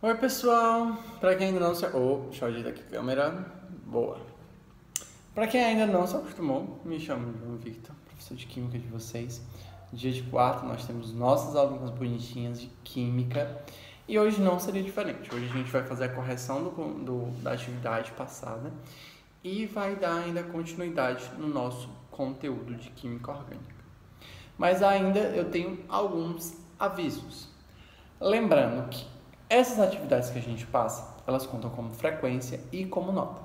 Oi pessoal, para quem ainda não se... deixa eu ajeitar aqui a câmera, boa. Para quem ainda não se acostumou, me chamo João Victor, professor de Química de vocês. Dia de quarta nós temos nossas alunas bonitinhas de Química e hoje não seria diferente. Hoje a gente vai fazer a correção da atividade passada e vai dar ainda continuidade no nosso conteúdo de Química Orgânica. Mas ainda eu tenho alguns avisos. Lembrando que essas atividades que a gente passa, elas contam como frequência e como nota.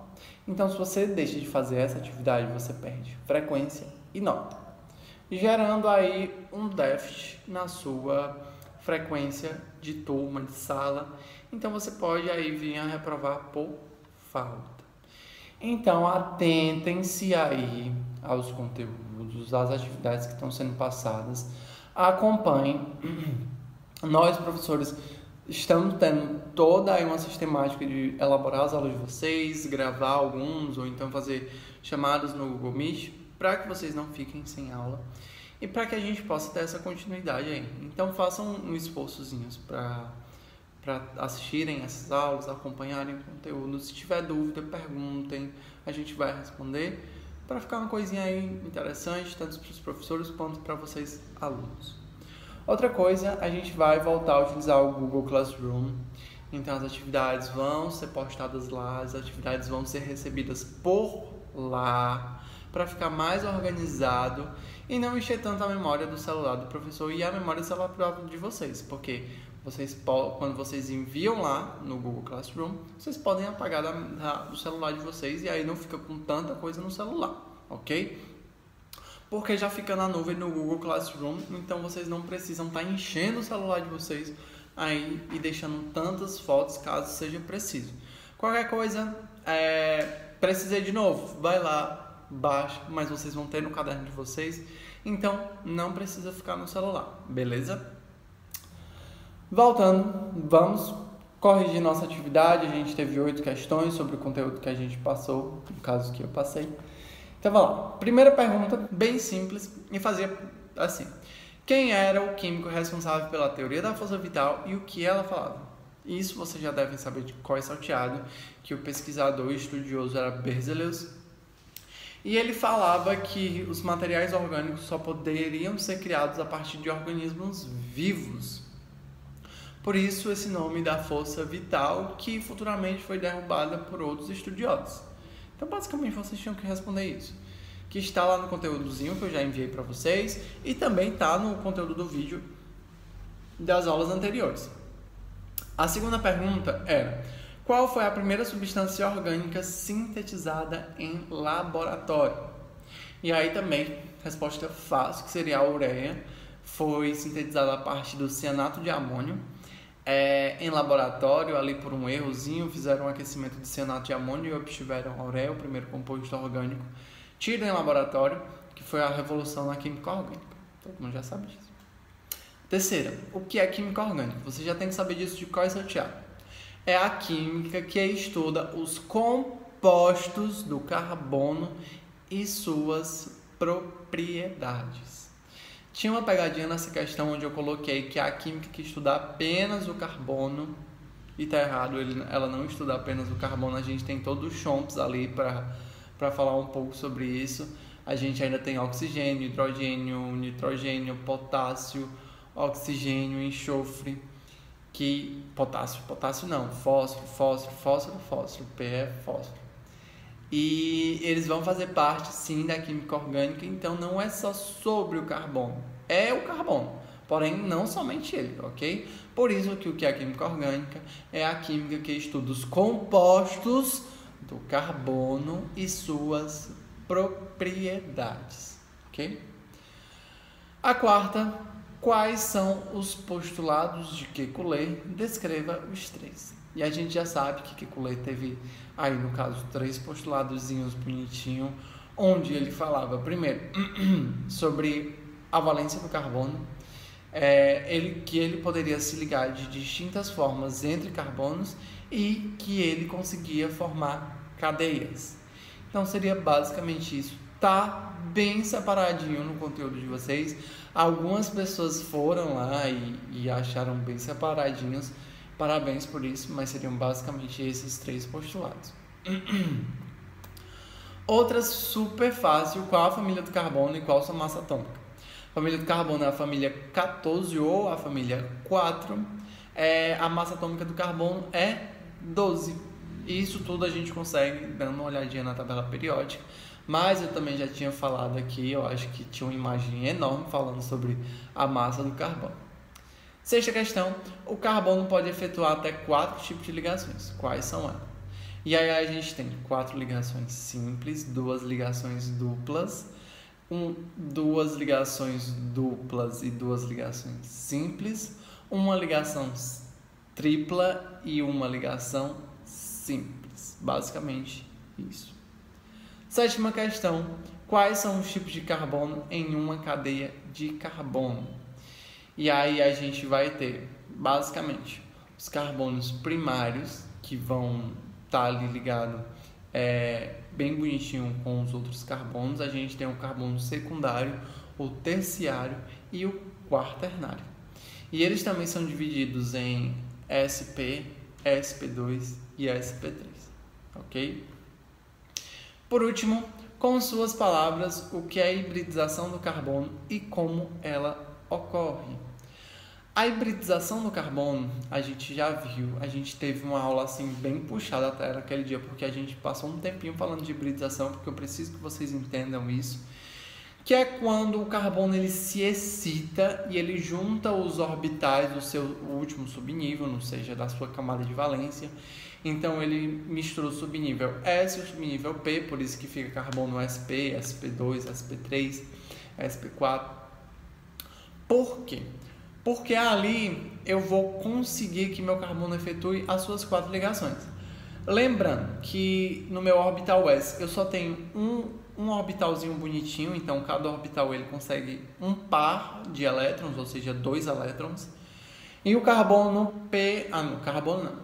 Então, se você deixa de fazer essa atividade, você perde frequência e nota, gerando aí um déficit na sua frequência de turma, de sala. Então, você pode aí vir a reprovar por falta. Então, atentem-se aí aos conteúdos, às atividades que estão sendo passadas. Acompanhem. Nós, professores, estamos tendo toda aí uma sistemática de elaborar as aulas de vocês, gravar alguns, ou então fazer chamadas no Google Meet, para que vocês não fiquem sem aula e para que a gente possa ter essa continuidade aí. Então façam um esforçozinhos para assistirem essas aulas, acompanharem o conteúdo. Se tiver dúvida, perguntem, a gente vai responder, para ficar uma coisinha aí interessante, tanto para os professores quanto para vocês, alunos. Outra coisa, a gente vai voltar a utilizar o Google Classroom. Então as atividades vão ser postadas lá, as atividades vão ser recebidas por lá, para ficar mais organizado e não encher tanto a memória do celular do professor e a memória do celular de vocês, porque quando vocês enviam lá no Google Classroom, vocês podem apagar do celular de vocês e aí não fica com tanta coisa no celular, ok? Porque já fica na nuvem no Google Classroom, então vocês não precisam estar enchendo o celular de vocês aí e deixando tantas fotos caso seja preciso. Qualquer coisa, precisei de novo, vai lá, baixa, mas vocês vão ter no caderno de vocês, então não precisa ficar no celular, beleza? Voltando, vamos corrigir nossa atividade. A gente teve 8 questões sobre o conteúdo que a gente passou, no caso que eu passei. Então vamos lá, primeira pergunta, bem simples, e fazia assim: quem era o químico responsável pela teoria da força vital e o que ela falava? Isso vocês já devem saber de cor salteado, que o pesquisador e estudioso era Berzelius, e ele falava que os materiais orgânicos só poderiam ser criados a partir de organismos vivos. Por isso esse nome da força vital, que futuramente foi derrubada por outros estudiosos. Então, basicamente, vocês tinham que responder isso, que está lá no conteúdozinho que eu já enviei para vocês e também está no conteúdo do vídeo das aulas anteriores. A segunda pergunta era: qual foi a primeira substância orgânica sintetizada em laboratório? E aí também, resposta fácil, que seria a ureia, foi sintetizada a partir do cianato de amônio. Em laboratório, ali por um errozinho, fizeram um aquecimento de cianato de amônio e obtiveram a ureia, o primeiro composto orgânico tido em laboratório, que foi a revolução na química orgânica. Todo mundo já sabe disso. Terceira, o que é química orgânica? Você já tem que saber disso de cor e salteado. É a química que estuda os compostos do carbono e suas propriedades. Tinha uma pegadinha nessa questão onde eu coloquei que a química que estuda apenas o carbono, e tá errado, ela não estuda apenas o carbono, a gente tem todo o chomps ali para falar um pouco sobre isso. A gente ainda tem oxigênio, hidrogênio, nitrogênio, potássio, oxigênio, enxofre, potássio não, fósforo, P é fósforo. E eles vão fazer parte, sim, da química orgânica, então não é só sobre o carbono. É o carbono, porém não somente ele, ok? Por isso que o que é a química orgânica é a química que estuda os compostos do carbono e suas propriedades, ok? A quarta: quais são os postulados de Kekulé? Descreva os 3. E a gente já sabe que Kekulé teve aí, no caso, 3 postuladozinhos bonitinhos, onde ele falava, primeiro, sobre a valência do carbono, que ele poderia se ligar de distintas formas entre carbonos e que ele conseguia formar cadeias. Então seria basicamente isso. Tá bem separadinho no conteúdo de vocês. Algumas pessoas foram lá e acharam bem separadinhos, Parabéns por isso, mas seriam basicamente esses 3 postulados. Outra super fácil, qual a família do carbono e qual sua massa atômica? A família do carbono é a família 14 ou a família 4. A massa atômica do carbono é 12. Isso tudo a gente consegue dando uma olhadinha na tabela periódica. Mas eu também já tinha falado aqui, eu acho que tinha uma imagem enorme falando sobre a massa do carbono. Sexta questão, o carbono pode efetuar até 4 tipos de ligações. Quais são elas? E aí a gente tem 4 ligações simples, 2 ligações duplas, 2 ligações duplas e 2 ligações simples, uma ligação tripla e uma ligação simples. Basicamente isso. Sétima questão, quais são os tipos de carbono em uma cadeia de carbono? E aí a gente vai ter, basicamente, os carbonos primários, que vão estar ali ligado bem bonitinho com os outros carbonos. A gente tem o carbono secundário, o terciário e o quaternário. E eles também são divididos em sp, sp2 e sp3, ok? Por último, com suas palavras, o que é a hibridização do carbono e como ela ocorre. A hibridização do carbono, a gente já viu, a gente teve uma aula assim bem puxada até naquele dia, porque a gente passou um tempinho falando de hibridização, porque eu preciso que vocês entendam isso, que é quando o carbono ele se excita e ele junta os orbitais do seu último subnível, ou seja, da sua camada de valência. Então ele mistura o subnível S e o subnível P, por isso que fica carbono sp, sp2, sp3, sp4. Por quê? Porque ali eu vou conseguir que meu carbono efetue as suas 4 ligações. Lembrando que no meu orbital S eu só tenho um orbitalzinho bonitinho, então cada orbital ele consegue um par de elétrons, ou seja, 2 elétrons. E o carbono P,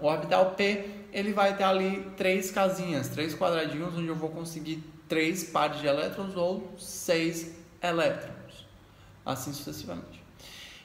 o orbital P, ele vai ter ali 3 casinhas, 3 quadradinhos, onde eu vou conseguir 3 pares de elétrons ou 6 elétrons, assim sucessivamente.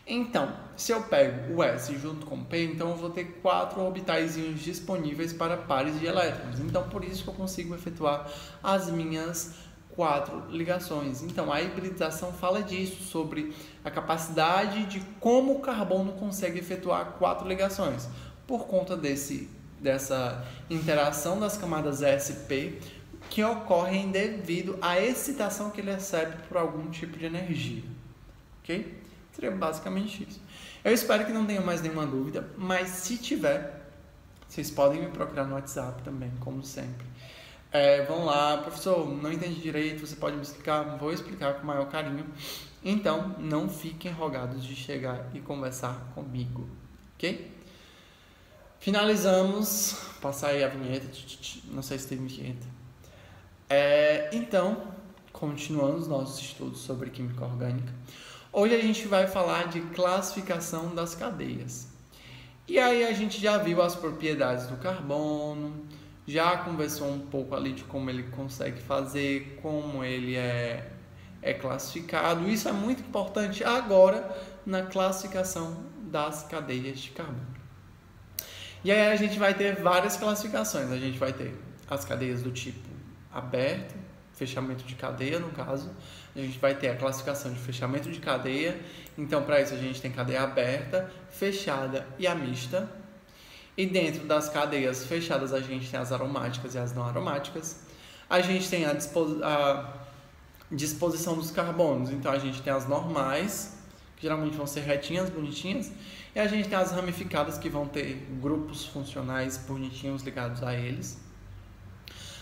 Então, se eu pego o S junto com o P, então eu vou ter 4 orbitaizinhos disponíveis para pares de elétrons. Então, por isso que eu consigo efetuar as minhas 4 ligações. Então, a hibridização fala disso, sobre a capacidade de como o carbono consegue efetuar 4 ligações, por conta dessa interação das camadas SP que ocorrem devido à excitação que ele recebe por algum tipo de energia, ok? Seria basicamente isso. Eu espero que não tenha mais nenhuma dúvida, mas se tiver, vocês podem me procurar no WhatsApp também, como sempre. Vão lá, professor, não entendi direito, você pode me explicar? Vou explicar com o maior carinho. Então, não fiquem rogados de chegar e conversar comigo, ok? Finalizamos. Passar aí a vinheta. Não sei se teve vinheta. Então, continuando os nossos estudos sobre química orgânica. Hoje a gente vai falar de classificação das cadeias. E aí a gente já viu as propriedades do carbono, já conversou um pouco ali de como ele consegue fazer, como ele é classificado. Isso é muito importante agora na classificação das cadeias de carbono. E aí a gente vai ter várias classificações. A gente vai ter as cadeias do tipo aberto, fechamento de cadeia no caso. A gente vai ter a classificação de fechamento de cadeia. Então, para isso, a gente tem cadeia aberta, fechada e a mista. E dentro das cadeias fechadas, a gente tem as aromáticas e as não aromáticas. A gente tem a disposição dos carbonos. Então, a gente tem as normais, que geralmente vão ser retinhas, bonitinhas. E a gente tem as ramificadas, que vão ter grupos funcionais bonitinhos ligados a eles.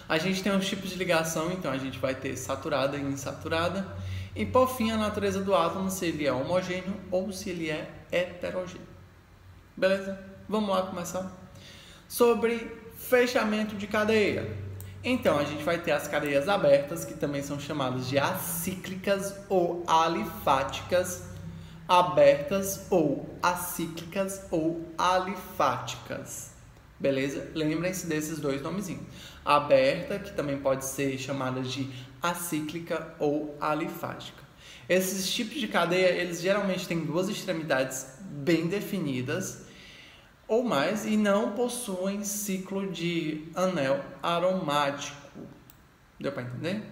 A gente tem os tipos de ligação, então a gente vai ter saturada e insaturada. E por fim, a natureza do átomo, se ele é homogêneo ou se ele é heterogêneo. Beleza? Vamos lá começar. Sobre fechamento de cadeia. Então, a gente vai ter as cadeias abertas, que também são chamadas de acíclicas ou alifáticas. Abertas ou acíclicas ou alifáticas. Beleza? Lembrem-se desses 2 nomezinhos. Aberta, que também pode ser chamada de acíclica ou alifática. Esses tipos de cadeia, eles geralmente têm 2 extremidades bem definidas. ou mais e não possuem ciclo de anel aromático. Deu para entender?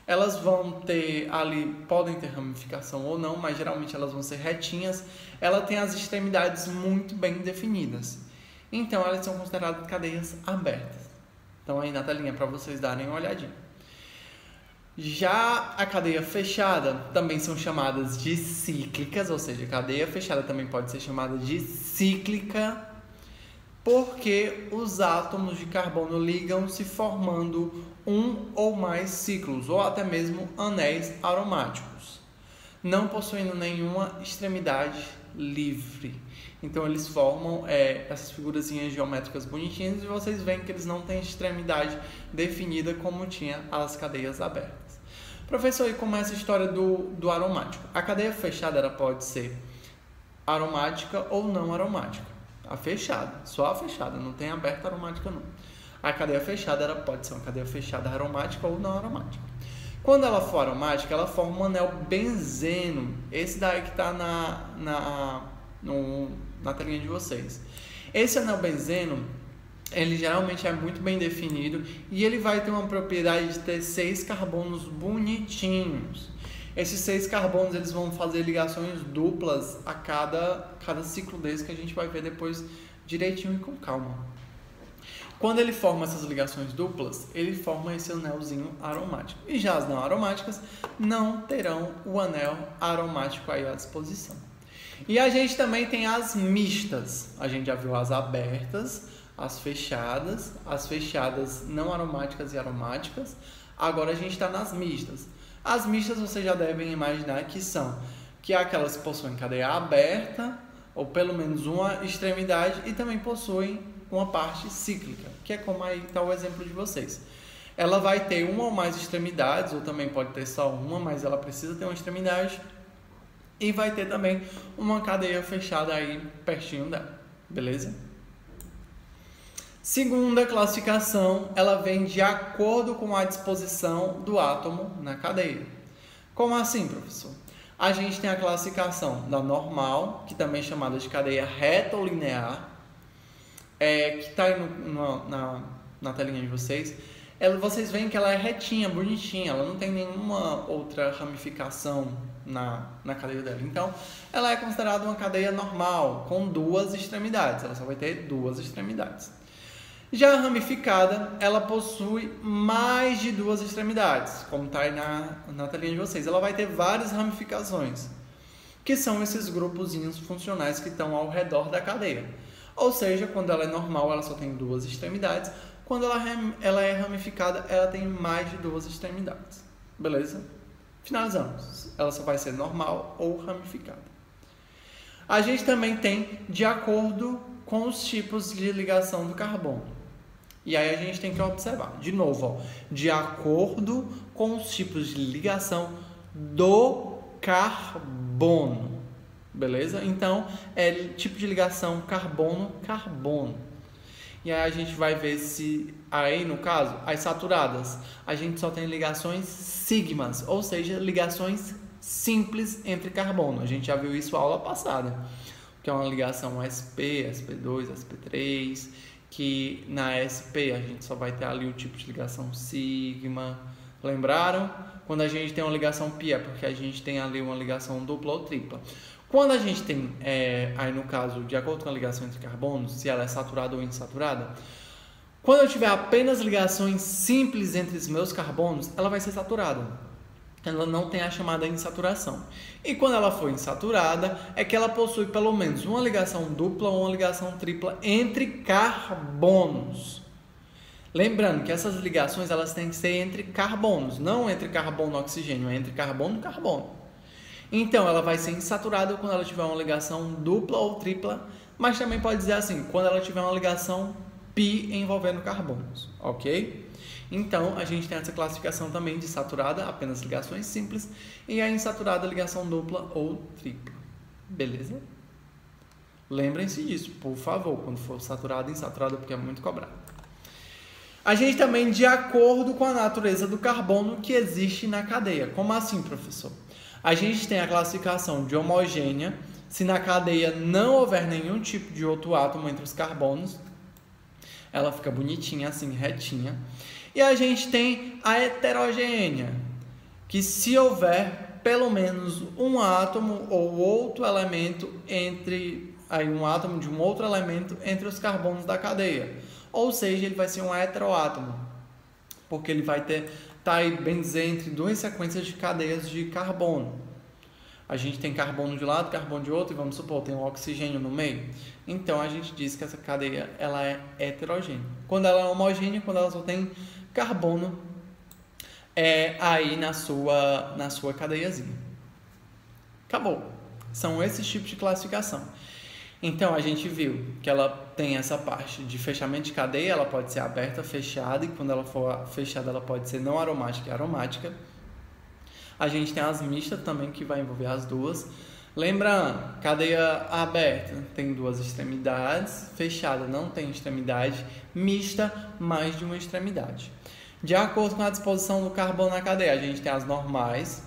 Elas vão ter ali, podem ter ramificação ou não, mas geralmente elas vão ser retinhas. Ela tem as extremidades muito bem definidas. Então elas são consideradas cadeias abertas. Então aí na telinha para vocês darem uma olhadinha. Já a cadeia fechada também são chamadas de cíclicas, ou seja, a cadeia fechada também pode ser chamada de cíclica, porque os átomos de carbono ligam-se formando um ou mais ciclos, ou até mesmo anéis aromáticos, não possuindo nenhuma extremidade livre. Então eles formam essas figurazinhas geométricas bonitinhas e vocês veem que eles não têm extremidade definida como tinha as cadeias abertas. Professor, e como é essa história do aromático? A cadeia fechada ela pode ser aromática ou não aromática. A fechada, só a fechada, não tem aberta aromática não. A cadeia fechada ela pode ser uma cadeia fechada aromática ou não aromática. Quando ela for aromática, ela forma um anel benzeno. Esse daí que está na telinha de vocês. Esse anel benzeno, ele geralmente é muito bem definido e ele vai ter uma propriedade de ter 6 carbonos bonitinhos. Esses 6 carbonos eles vão fazer ligações duplas a cada ciclo desse que a gente vai ver depois direitinho e com calma. Quando ele forma essas ligações duplas, ele forma esse anelzinho aromático. E já as não aromáticas não terão o anel aromático aí à disposição. E a gente também tem as mistas. A gente já viu as abertas, as fechadas não aromáticas e aromáticas. Agora a gente está nas mistas. As mistas vocês já devem imaginar que é aquelas que possuem cadeia aberta, ou pelo menos uma extremidade, e também possuem uma parte cíclica, que é como aí está o exemplo de vocês. Ela vai ter uma ou mais extremidades, ou também pode ter só uma, mas ela precisa ter uma extremidade, e vai ter também uma cadeia fechada aí pertinho dela, beleza? Segunda classificação, ela vem de acordo com a disposição do átomo na cadeia. Como assim, professor? A gente tem a classificação da normal, que também é chamada de cadeia reta ou linear, que está aí na telinha de vocês. Vocês veem que ela é retinha, bonitinha, ela não tem nenhuma outra ramificação na cadeia dela. Então, ela é considerada uma cadeia normal, com 2 extremidades, ela só vai ter 2 extremidades. Já a ramificada, ela possui mais de 2 extremidades, como está aí na telinha de vocês. Ela vai ter várias ramificações, que são esses grupozinhos funcionais que estão ao redor da cadeia. Ou seja, quando ela é normal, ela só tem 2 extremidades. Quando ela é ramificada, ela tem mais de 2 extremidades. Beleza? Finalizamos. Ela só vai ser normal ou ramificada. A gente também tem de acordo com os tipos de ligação do carbono. E aí a gente tem que observar, de novo, de acordo com os tipos de ligação do carbono, beleza? Então, é tipo de ligação carbono-carbono. E aí a gente vai ver se, aí no caso, as saturadas, a gente só tem ligações sigmas, ou seja, ligações simples entre carbono. A gente já viu isso na aula passada, que é uma ligação sp, sp2, sp3, que na sp a gente só vai ter ali o tipo de ligação sigma. Lembraram? Quando a gente tem uma ligação pi é porque a gente tem ali uma ligação dupla ou tripla. Quando a gente tem, aí no caso, de acordo com a ligação entre carbonos, se ela é saturada ou insaturada, quando eu tiver apenas ligações simples entre os meus carbonos, ela vai ser saturada. Ela não tem a chamada insaturação. E quando ela for insaturada, é que ela possui pelo menos uma ligação dupla ou uma ligação tripla entre carbonos. Lembrando que essas ligações elas têm que ser entre carbonos, não entre carbono e oxigênio, é entre carbono e carbono. Então, ela vai ser insaturada quando ela tiver uma ligação dupla ou tripla, mas também pode dizer assim, quando ela tiver uma ligação pi envolvendo carbonos, ok? Então, a gente tem essa classificação também de saturada, apenas ligações simples, e a insaturada, ligação dupla ou tripla. Beleza? Lembrem-se disso, por favor, quando for saturada e insaturada, porque é muito cobrado. A gente também, de acordo com a natureza do carbono que existe na cadeia. Como assim, professor? A gente tem a classificação de homogênea, Se na cadeia não houver nenhum tipo de outro átomo entre os carbonos, ela fica bonitinha, assim, retinha. E a gente tem a heterogênea, que se houver pelo menos um átomo ou outro elemento um átomo de um outro elemento entre os carbonos da cadeia. Ou seja, ele vai ser um heteroátomo, porque ele vai tá aí, bem dizer, entre duas sequências de cadeias de carbono. A gente tem carbono de um lado, carbono de outro, e vamos supor, tem um oxigênio no meio. Então, a gente diz que essa cadeia ela é heterogênea. Quando ela é homogênea, quando ela só tem carbono aí na sua cadeiazinha. Acabou. São esses tipos de classificação. Então, a gente viu que ela tem essa parte de fechamento de cadeia, ela pode ser aberta, fechada, e quando ela for fechada, ela pode ser não aromática e aromática. A gente tem as mistas também, que vai envolver as duas. Lembrando, cadeia aberta tem duas extremidades, fechada não tem extremidade, mista, mais de uma extremidade. De acordo com a disposição do carbono na cadeia, a gente tem as normais,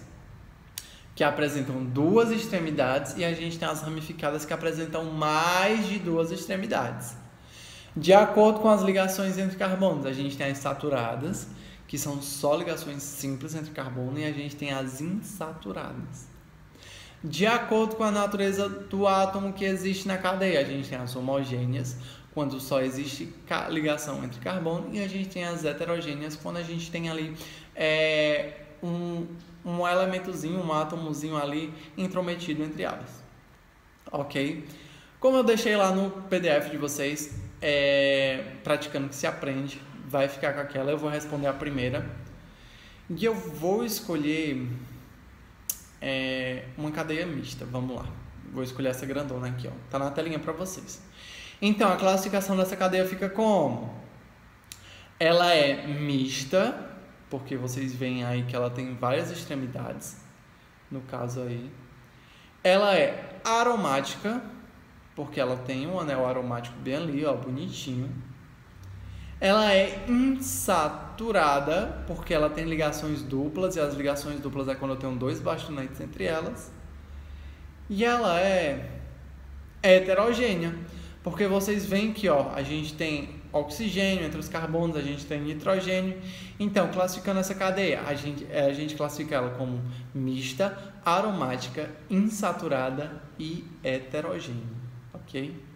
que apresentam duas extremidades, e a gente tem as ramificadas, que apresentam mais de duas extremidades. De acordo com as ligações entre carbonos, a gente tem as saturadas, que são só ligações simples entre carbono, e a gente tem as insaturadas. De acordo com a natureza do átomo que existe na cadeia, a gente tem as homogêneas, quando só existe ligação entre carbono, e a gente tem as heterogêneas, quando a gente tem ali um elementozinho, um átomozinho ali intrometido entre elas. Ok? Como eu deixei lá no PDF de vocês, praticando que se aprende, vai ficar com aquela. Eu vou responder a primeira. E eu vou escolher uma cadeia mista. Vamos lá. Vou escolher essa grandona aqui, ó. Tá na telinha para vocês. Então, a classificação dessa cadeia fica como? Ela é mista, porque vocês veem aí que ela tem várias extremidades, no caso aí. Ela é aromática, porque ela tem um anel aromático bem ali, ó, bonitinho. Ela é insaturada, porque ela tem ligações duplas, e as ligações duplas é quando eu tenho dois bastonetes entre elas. E ela é heterogênea, porque vocês veem que, ó, a gente tem oxigênio entre os carbonos, a gente tem nitrogênio. Então, classificando essa cadeia, a gente classifica ela como mista, aromática, insaturada e heterogênea, ok?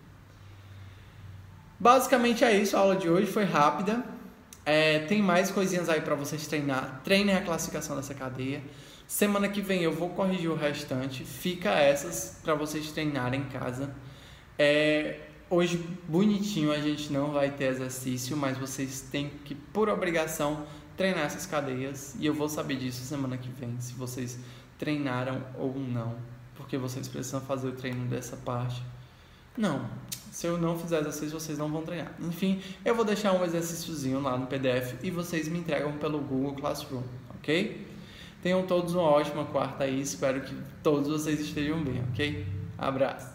Basicamente é isso, a aula de hoje foi rápida. Tem mais coisinhas aí para vocês treinar. Treinem a classificação dessa cadeia. Semana que vem eu vou corrigir o restante. Fica essas para vocês treinarem em casa. Hoje, bonitinho, a gente não vai ter exercício, mas vocês têm que, por obrigação, treinar essas cadeias. E eu vou saber disso semana que vem, se vocês treinaram ou não. Porque vocês precisam fazer o treino dessa parte. Não, se eu não fizer exercício, vocês não vão treinar. Enfim, eu vou deixar um exercíciozinho lá no PDF e vocês me entregam pelo Google Classroom, ok? Tenham todos uma ótima quarta aí, espero que todos vocês estejam bem, ok? Abraço!